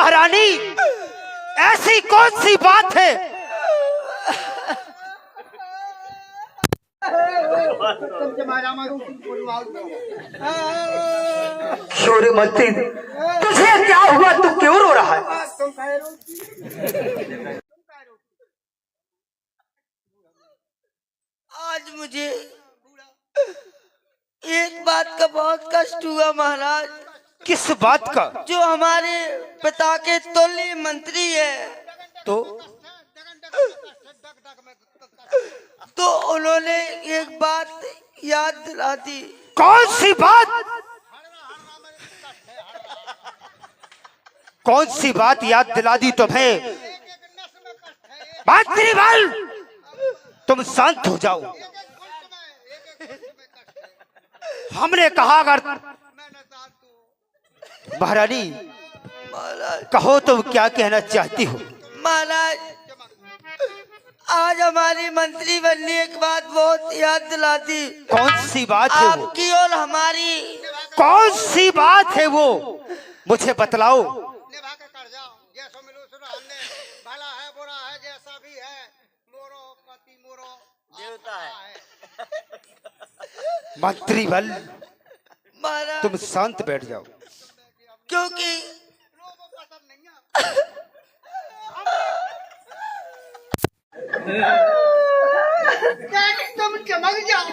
महारानी ऐसी कौन सी बात है? शोरे मंत्री, तुझे क्या हुआ? तू क्यों रो रहा है? आज मुझे एक बात का बहुत कष्ट हुआ महाराज। किस बात का? जो हमारे पिता के तुल्य मंत्री है तो उन्होंने एक बात याद दिला दी। कौन सी बात? कौन सी बात याद दिला दी तुम्हें? मंत्री बल, तुम शांत हो जाओ। हमने कहा अगर महारानी कहो तुम क्या कहना चाहती हो? महाराज, आज हमारी मंत्री बनने ने एक बात बहुत याद दिला दी। कौन सी बात है वो? आपकी और हमारी। कौन सी बात है वो? मुझे बतलाओ। मंत्री बल, तुम शांत बैठ जाओ। क्योंकि तुम चमक जाओ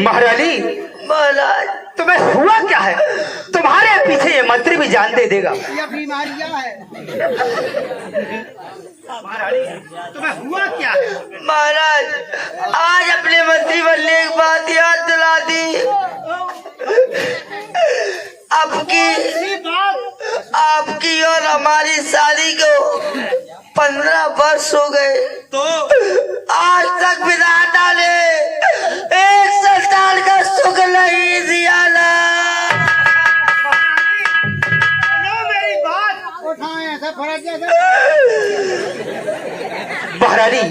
महारानी। महाराज, तुम्हें हुआ क्या है? तुम्हारे पीछे ये मंत्री भी जान दे देगा। ये बीमारियां है महारानी, तुम्हें हुआ क्या है? महाराज, आज अपने मंत्री बनने की बात याद दिला दी। आपकी और हमारी शादी को 15 वर्ष हो गए तो आज तक विधाता ने एक संतान का सुख नहीं दिया ना। मेरी बात उठाए ऐसा फर्ज महारानी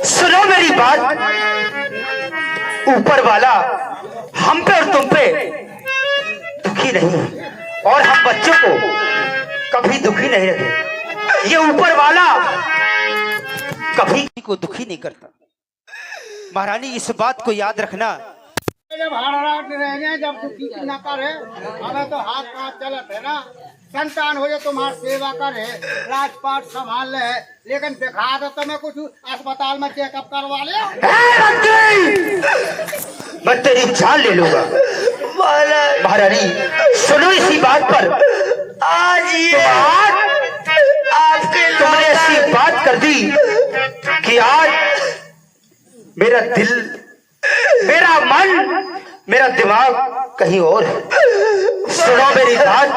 सुनो मेरी बात। ऊपर वाला हम पे और तुम पे दुखी नहीं, और हम बच्चों को कभी दुखी नहीं रखे। ये ऊपर वाला कभी किसी को दुखी नहीं करता। महारानी इस बात को याद रखना। जब हाथ रहने जब दुखी न करे, हमें तो हाथ पाँव चलत है ना। संतान हो जाए तुम्हारी सेवा करे, राजपाट संभाल ले, लेकिन दिखा दो तो मैं कुछ अस्पताल में चेकअप करवा ले। मैं तेरी जान ले लूंगा। महारानी सुनो इसी बात पर। आज ये आपके तुमने ऐसी बात कर दी कि आज मेरा दिल, मेरा मन, मेरा दिमाग कहीं और है। सुनो मेरी बात।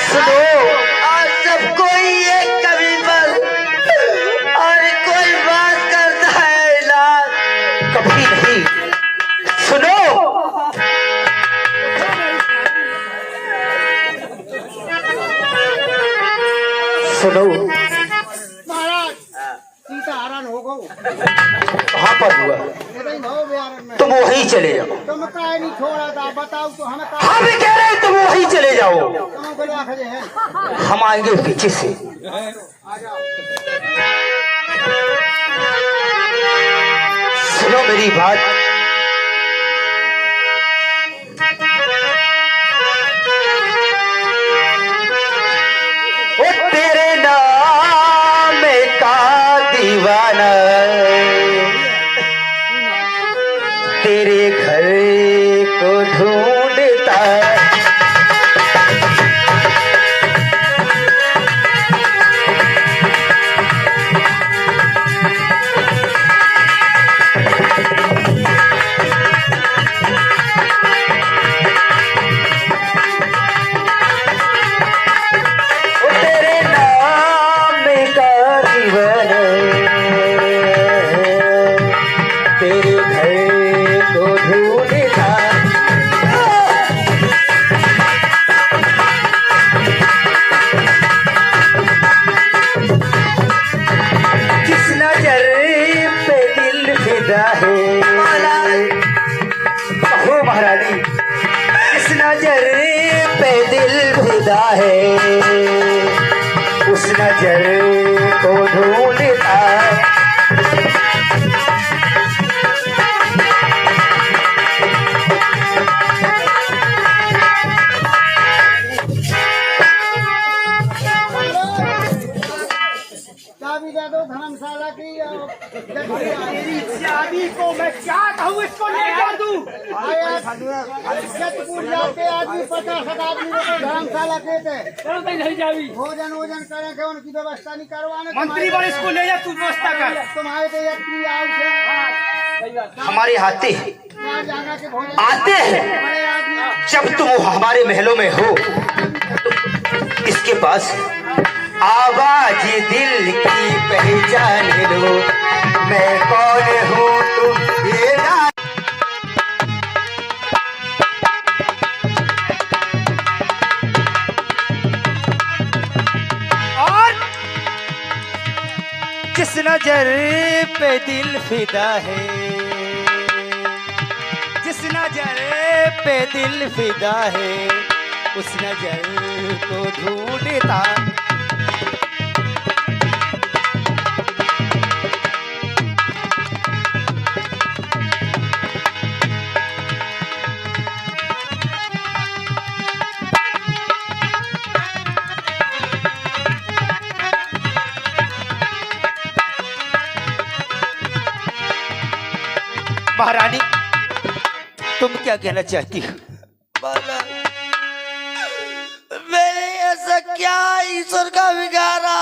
सुनो, आज सब कोई एक कभी पर और कोई बात करता है लाल। कभी नहीं। सुनो, सुनो। महाराज सीता हरण हो गो। कहाँ पर हुआ? तुम वहीं चले जाओ। तुम काहे नहीं छोड़ा था बताओ तो हमें। हम कह रहे हैं तुम वहीं चले जाओ। हैं हम आएंगे पीछे से। सुनो मेरी बात। ओ तेरे नाम का दीवाना तेरे घर को ढूंढता। किस नजर को ढूंढता। चाबी दे दो धर्मशाला की। मेरी चाबी को मैं क्या कहूँ, इसको ले जा तू। जतपुर जाके आदमी 50 आदमी को धर्मशाला के थे। भोजन वोजन करे थे, उनकी व्यवस्था नहीं करवाने। मंत्री बड़े इसको ले जा, तू व्यवस्था कर। तुम्हारे तो यात्री आउट हमारे आते जाना के भोजन आते हैं। बड़े आदमी जब तुम हमारे महलों में हो तो इसके पास आवाज दिल की पहचान लो, मैं कौन हूँ तुम ये जान। और किस नजर पे दिल फिदा है, जिस नजर पे दिल फिदा है, उस नजर को ढूंढता। महारानी, तुम क्या कहना चाहती हो? मैंने ऐसा क्या ईश्वर का बिगाड़ा,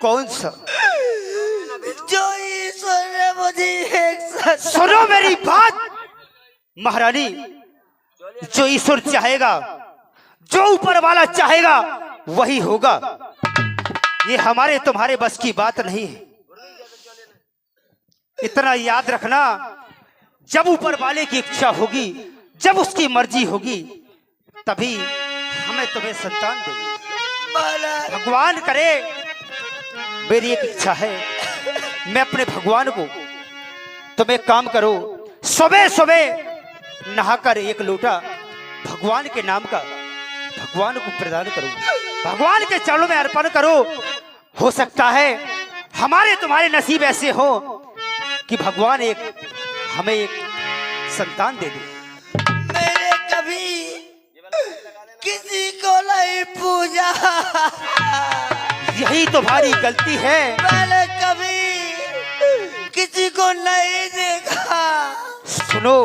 कौन सा? जो ईश्वर ने मुझे एक सुनो मेरी बात महारानी, जो ईश्वर चाहेगा, जो ऊपर वाला चाहेगा वही होगा। ये हमारे तुम्हारे बस की बात नहीं है। इतना याद रखना, जब ऊपर वाले की इच्छा होगी, जब उसकी मर्जी होगी, तभी हमें तुम्हें संतान देगी। भगवान करे। मेरी एक इच्छा है, मैं अपने भगवान को, तुम एक काम करो, सुबह सुबह नहाकर एक लोटा भगवान के नाम का भगवान को प्रदान करो, भगवान के चरणों में अर्पण करो। हो सकता है हमारे तुम्हारे नसीब ऐसे हो कि भगवान हमें एक संतान दे दे। मैंने कभी किसी को नहीं पूजा, यही तुम्हारी गलती है। मैंने कभी किसी को नहीं देखा। सुनो,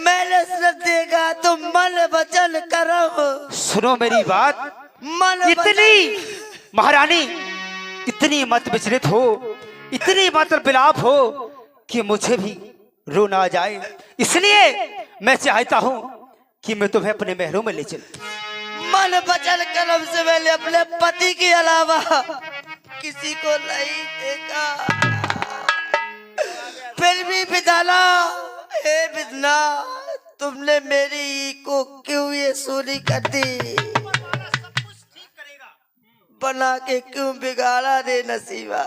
मैंने सिर्फ देखा तो मन वचन कर्म। सुनो मेरी बात, मन इतनी महारानी, इतनी मत विचलित हो, इतनी मत विलाप हो कि मुझे भी रोना आ जाए। इसलिए मैं चाहता हूं कि मैं तुम्हें अपने महलों में ले चलूं। मन वचन कर्म से मैंने अपने पति के अलावा किसी को नहीं देखा। फिर भी विधाना, हे विधना, तुमने मेरी को क्यों ये सूरी कर दी, बना के क्यों बिगाड़ा रे नसीबा।